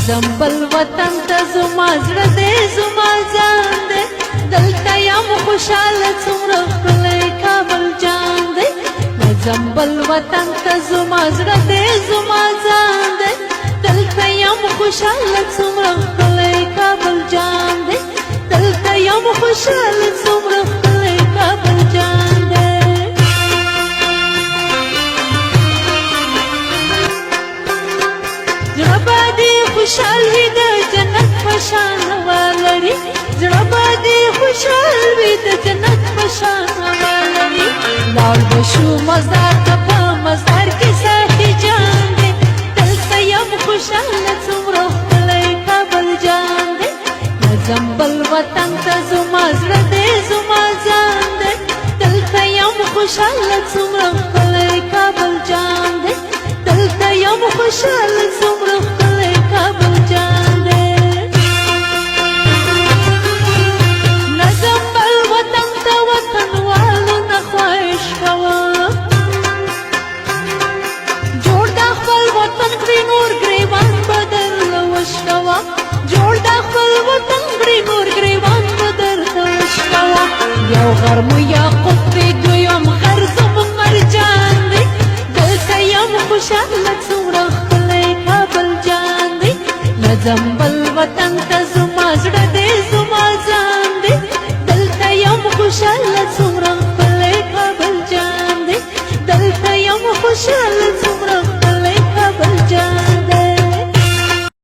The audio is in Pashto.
زمبل وطن ته زما زړه دی زما ځان دی دلته یم خوشحاله څومره ښکلی کابل جان دی زمبل وطن ته زما زړه دی زما ځان دی دلته یم خوشحاله څومره ښکلی کابل جان دی دلته یم خوشحاله څومره ښکلی کابل جان دی زړه به دې خوشحال وي د جنت په شان ولري زړه به دې خوشحال وي د جنت په شان ولري لاړ به شو مزار ته په مزار کې ساقي جان دی دلته یم خوشحاله څومره ښکلی کابل جان دی زمبل وطن ته زما زړه دی زما ځان دی دلته یم خوشحاله څومره ښکلی کابل جان دی دلته یم خوشحاله څومره ښکلی کابل جان دی نه زمبل وطن ته وطنوالو نه خواهش کوم جوړ د خپل وطن کړي نور ګریوان به درله وشکوم جوړ د خپل وطن کړي نور ګریوان به درته وشکوم یو غر مو یاقوت دی دویم غر زموږ مرجان دی دلته یم خوشحاله څومره ښکلی کابل جان دی نه زمبل